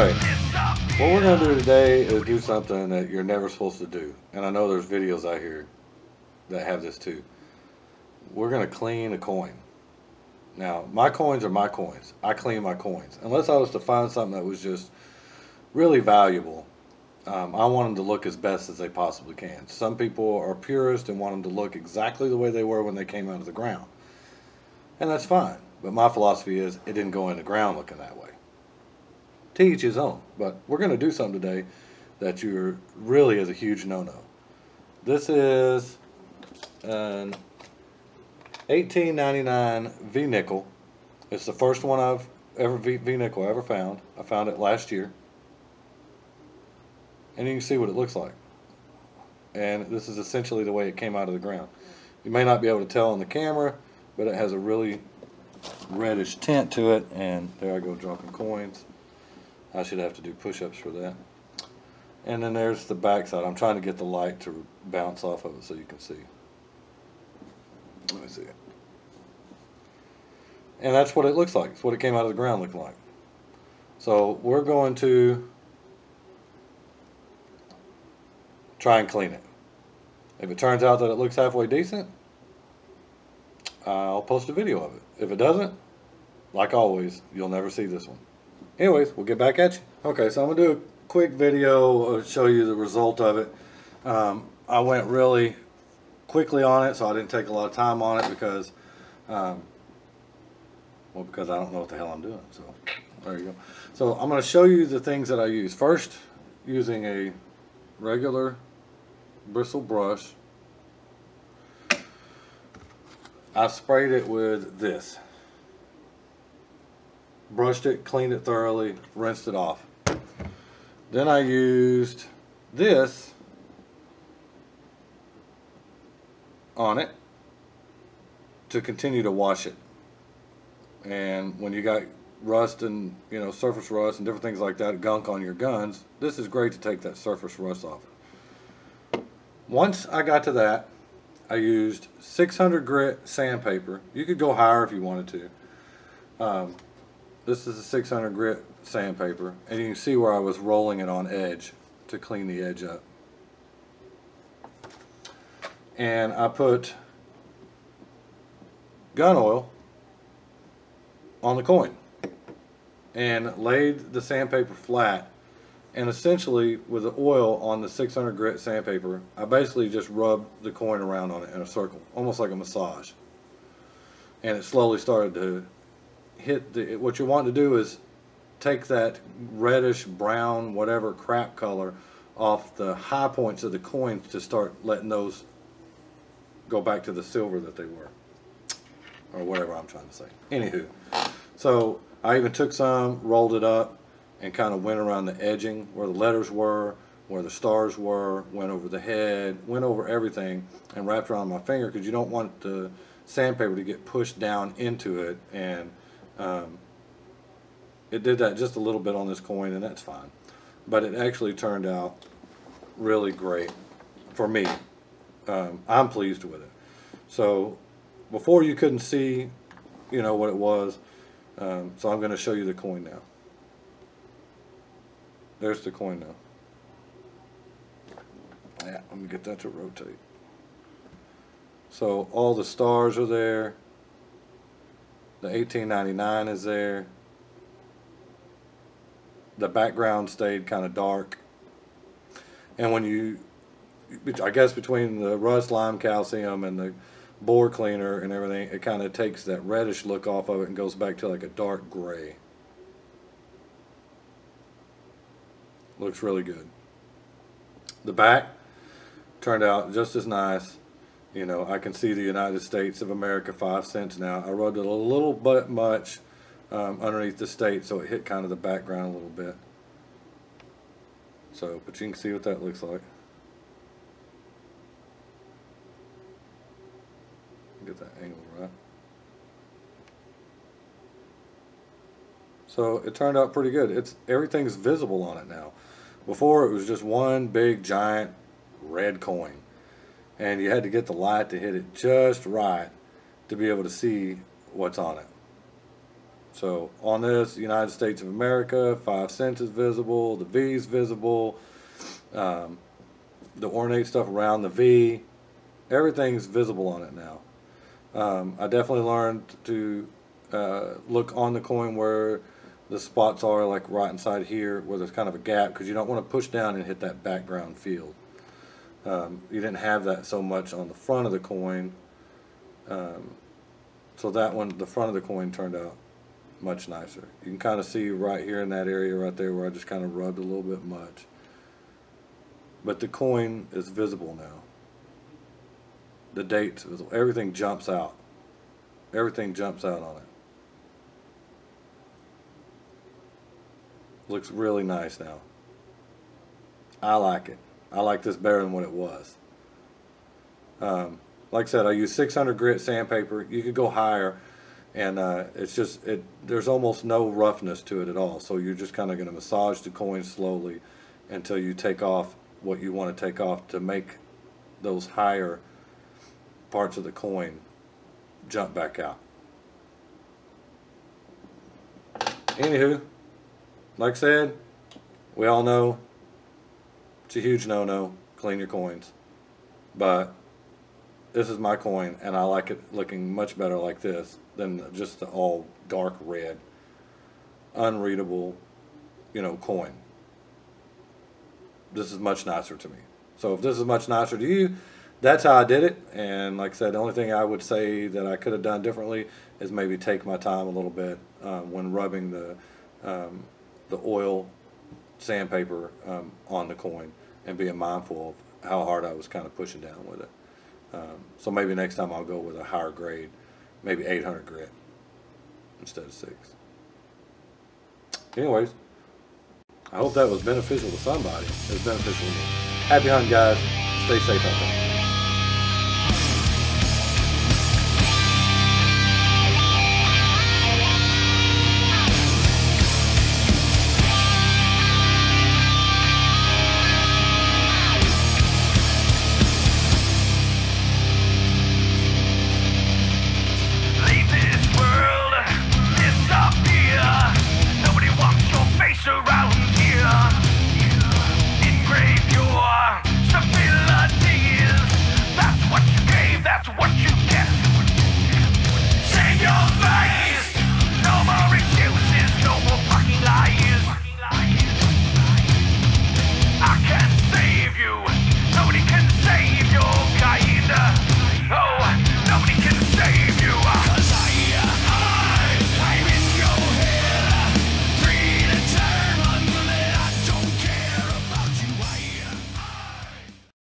Okay, what we're going to do today is do something that you're never supposed to do. And I know there's videos out here that have this too. We're going to clean a coin. Now, my coins are my coins. I clean my coins. Unless I was to find something that was just really valuable, I want them to look as best as they possibly can. Some people are purists and want them to look exactly the way they were when they came out of the ground. And that's fine. But my philosophy is it didn't go in the ground looking that way. To each his own. But we're going to do something today that really is a huge no-no. This is an 1899 V-nickel. It's the first one I've ever V-nickel I ever found. I found it last year. And you can see what it looks like. And this is essentially the way it came out of the ground. You may not be able to tell on the camera, but it has a really reddish tint to it. And there I go dropping coins. I should have to do push-ups for that. And then there's the back side. I'm trying to get the light to bounce off of it so you can see. Let me see it. And that's what it looks like. It's what it came out of the ground looking like. So we're going to try and clean it. If it turns out that it looks halfway decent, I'll post a video of it. If it doesn't, like always, you'll never see this one. Anyways, we'll get back at you. Okay, so I'm going to do a quick video to show you the result of it. I went really quickly on it, so I didn't take a lot of time on it because, because I don't know what the hell I'm doing. So, there you go. So, I'm going to show you the things that I use. First, using a regular bristle brush, I sprayed it with this. Brushed it, cleaned it thoroughly, rinsed it off. Then I used this on it to continue to wash it. And when you got rust and surface rust and different things like that, gunk on your guns, this is great to take that surface rust off. Once I got to that, I used 600 grit sandpaper. You could go higher if you wanted to. This is a 600 grit sandpaper, and you can see where I was rolling it on edge to clean the edge up. And I put gun oil on the coin and laid the sandpaper flat, and essentially with the oil on the 600 grit sandpaper, I basically just rubbed the coin around on it in a circle, almost like a massage. And it slowly started to hit what you want to do is take that reddish brown whatever crap color off the high points of the coins to start letting those go back to the silver that they were, or whatever I'm trying to say. Anywho, so I even took some, rolled it up, and kind of went around the edging where the letters were, where the stars were, went over the head, went over everything, and wrapped around my finger because you don't want the sandpaper to get pushed down into it. And it did that just a little bit on this coin, and that's fine. But it actually turned out really great for me. I'm pleased with it. So before you couldn't see, what it was. So I'm going to show you the coin now. There's the coin now. Yeah, let me get that to rotate. So all the stars are there. The 1899 is there. The background stayed kind of dark. And when I guess between the rust, lime, calcium, and the bore cleaner and everything, it kind of takes that reddish look off of it and goes back to like a dark gray. Looks really good. The back turned out just as nice. I can see the United States of America 5 cents now. I rubbed it a little bit much underneath the state, so it hit kind of the background a little bit. So, but you can see what that looks like. Get that angle right. So it turned out pretty good. Everything's visible on it now. Before it was just one big giant red coin, and you had to get the light to hit it just right to be able to see what's on it. So on this, United States of America, 5 cents is visible, the V is visible, the ornate stuff around the V, everything's visible on it now. I definitely learned to look on the coin where the spots are, like right inside here where there's kind of a gap, because you don't want to push down and hit that background field. You didn't have that so much on the front of the coin, so that one, the front of the coin, turned out much nicer. You can kind of see right here in that area right there where I just kind of rubbed a little bit much. But the coin is visible now. The date's visible. Everything jumps out. Everything jumps out on it. Looks really nice now. I like it. I like this better than what it was. Like I said, I use 600 grit sandpaper. You could go higher, and it's just, there's almost no roughness to it at all. So you're just kind of going to massage the coin slowly until you take off what you want to take off to make those higher parts of the coin jump back out. Anywho, like I said, we all know it's a huge no-no, clean your coins. But this is my coin, and I like it looking much better like this than just the all dark red, unreadable, coin. This is much nicer to me. So if this is much nicer to you, that's how I did it. And like I said, the only thing I would say that I could have done differently is maybe take my time a little bit when rubbing the oil sandpaper on the coin, and being mindful of how hard I was kind of pushing down with it. So maybe next time I'll go with a higher grade, maybe 800 grit instead of 6. Anyways, I hope that was beneficial to somebody. It was beneficial to me. Happy hunting, guys. Stay safe out there.